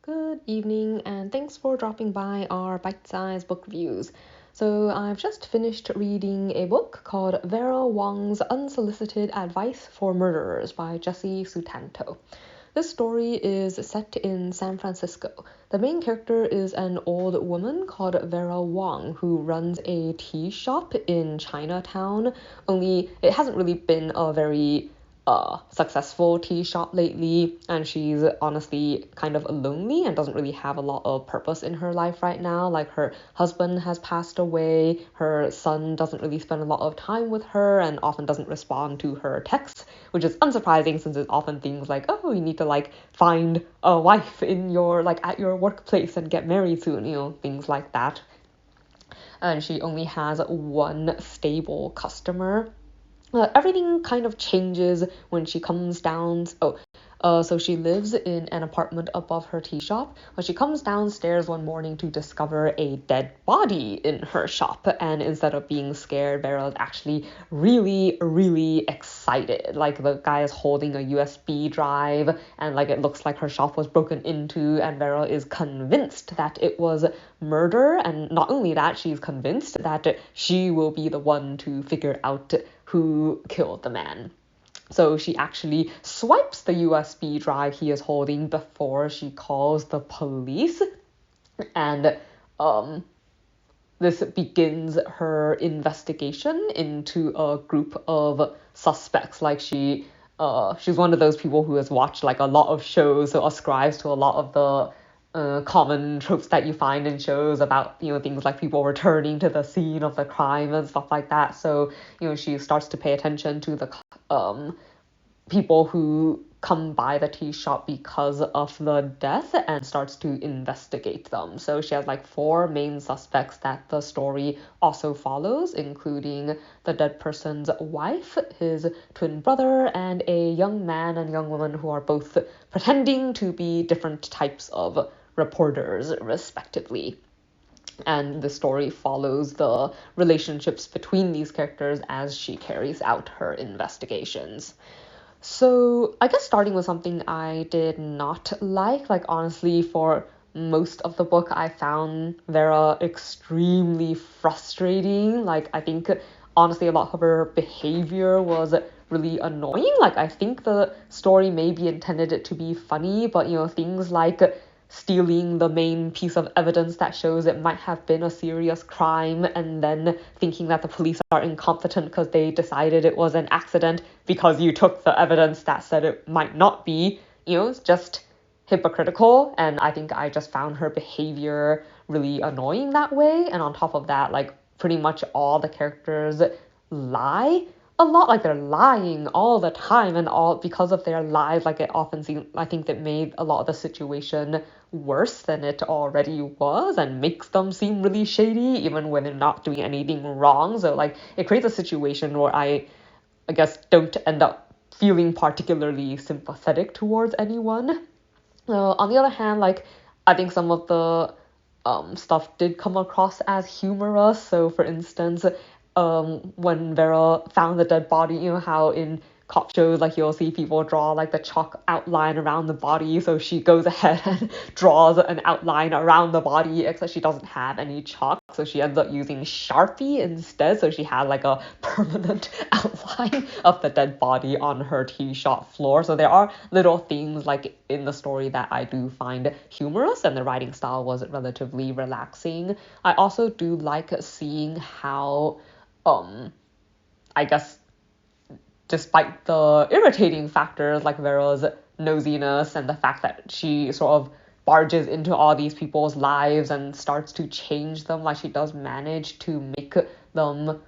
Good evening, and thanks for dropping by our bite-sized book reviews. So I've just finished reading a book called Vera Wong's Unsolicited Advice for Murderers by Jessie Sutanto. This story is set in San Francisco. The main character is an old woman called Vera Wong who runs a tea shop in Chinatown, only it hasn't really been a very successful tea shop lately, and she's honestly kind of lonely and doesn't really have a lot of purpose in her life right now. Like, her husband has passed away, her son doesn't really spend a lot of time with her and often doesn't respond to her texts, which is unsurprising since it's often things like, oh, you need to find a wife in your at your workplace and get married soon, things like that. And she only has one stable customer. Everything kind of changes when she comes down. So she lives in an apartment above her tea shop, but she comes downstairs one morning to discover a dead body in her shop. And instead of being scared, Vera is actually really, really excited. Like, the guy is holding a USB drive, and it looks like her shop was broken into, and Vera is convinced that it was murder. And not only that, she's convinced that she will be the one to figure out who killed the man. So she actually swipes the USB drive he is holding before she calls the police. And this begins her investigation into a group of suspects. She's one of those people who has watched a lot of shows, so ascribes to a lot of the common tropes that you find in shows about, things like people returning to the scene of the crime and stuff like that. So, she starts to pay attention to the people who come by the tea shop because of the death and starts to investigate them. So she has 4 main suspects that the story also follows, including the dead person's wife, his twin brother, and a young man and young woman who are both pretending to be different types of reporters, respectively. And the story follows the relationships between these characters as she carries out her investigations. So I guess starting with something I did not like, honestly, for most of the book, I found Vera extremely frustrating. I think, honestly, a lot of her behavior was really annoying. I think the story maybe intended it to be funny, but, things like stealing the main piece of evidence that shows it might have been a serious crime, and then thinking that the police are incompetent because they decided it was an accident because you took the evidence that said it might not be, it's just hypocritical. And I think I just found her behavior really annoying that way. And on top of that, pretty much all the characters lie a lot. They're lying all the time, and all because of their lies, it often seems, I think, that made a lot of the situation worse than it already was, and makes them seem really shady even when they're not doing anything wrong. So it creates a situation where I guess don't end up feeling particularly sympathetic towards anyone. On the other hand, I think some of the stuff did come across as humorous. So for instance, when Vera found the dead body, how in cop shows, you'll see people draw the chalk outline around the body. So she goes ahead and draws an outline around the body, except she doesn't have any chalk. So she ends up using Sharpie instead. So she had a permanent outline of the dead body on her tea shop floor. So there are little things in the story that I do find humorous, and the writing style was relatively relaxing. I also do like seeing how I guess, despite the irritating factors like Vera's nosiness and the fact that she sort of barges into all these people's lives and starts to change them, she does manage to make them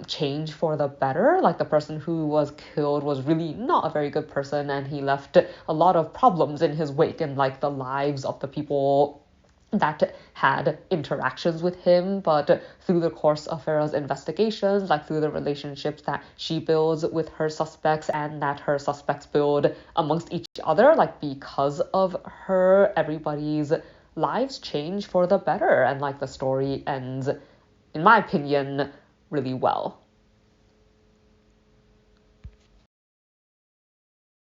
change for the better. The person who was killed was really not a very good person, and he left a lot of problems in his wake in the lives of the people that had interactions with him. But through the course of Vera's investigations, through the relationships that she builds with her suspects and that her suspects build amongst each other, because of her, everybody's lives change for the better, and the story ends, in my opinion, really well.